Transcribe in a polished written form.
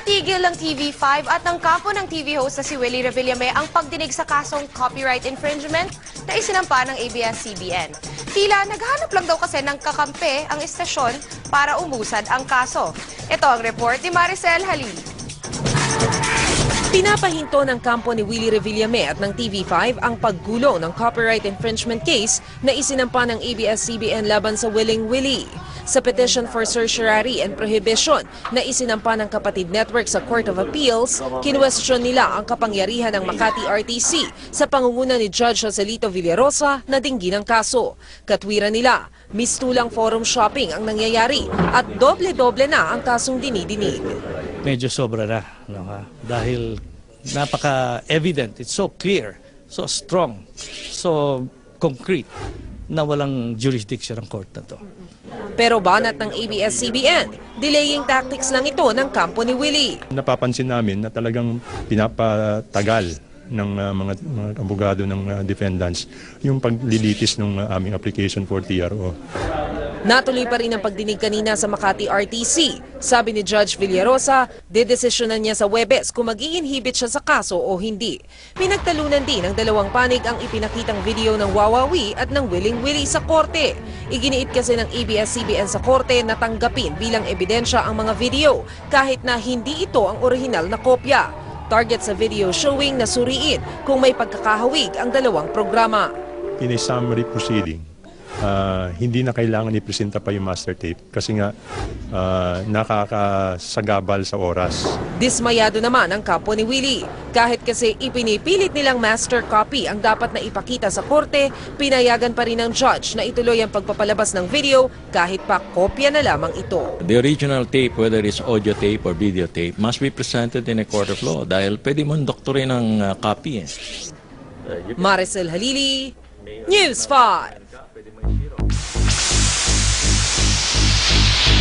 Pinatigil ng TV5 at ng kampo ng TV host na si Willie Revillame ang pagdinig sa kasong copyright infringement na isinampa ng ABS-CBN. Tila naghanap lang daw kasi ng kakampi ang istasyon para umusad ang kaso. Ito ang report ni Maricel Halili. Pinapahinto ng kampo ni Willie Revillame at ng TV5 ang paggulo ng copyright infringement case na isinampa ng ABS-CBN laban sa Willing Willie. Sa petition for certiorari and prohibition na isinampa ng Kapatid Network sa Court of Appeals, kinwestiyon nila ang kapangyarihan ng Makati RTC sa pangunguna ni Judge Joselito Villarosa na dinggin ang kaso. Katwiran nila, mistulang forum shopping ang nangyayari at doble-doble na ang kasong dinidinig. Medyo sobra na, no, dahil napaka-evident, it's so clear, so strong, so concrete na walang jurisdiction ng court na to. Pero banat ng ABS-CBN, delaying tactics lang ito ng kampo ni Willie. Napapansin namin na talagang pinapatagal ng mga abogado ng defendants yung paglilitis ng aming application for TRO. Natuloy pa rin ang pagdinig kanina sa Makati RTC. Sabi ni Judge Villarosa, dedesisyonan niya sa Huwebes kung mag-i-inhibit siya sa kaso o hindi. Pinagtalunan din ng dalawang panig ang ipinakitang video ng Wawawi at ng Willing Willie sa korte. Iginiit kasi ng ABS-CBN sa korte na tanggapin bilang ebidensya ang mga video kahit na hindi ito ang orihinal na kopya. Target sa video showing na suriin kung may pagkakahawig ang dalawang programa. In a summary proceeding, hindi na kailangan ipresenta pa yung master tape kasi nga nakakasagabal sa oras. Dismayado naman ang kampo ni Willie. Kahit kasi ipinipilit nilang master copy ang dapat na ipakita sa korte, pinayagan pa rin ng judge na ituloy ang pagpapalabas ng video kahit pa kopya na lamang ito. The original tape, whether it's audio tape or video tape, must be presented in a court of law dahil pwede mong doktorin ng copy. Maricel Halili, News 5.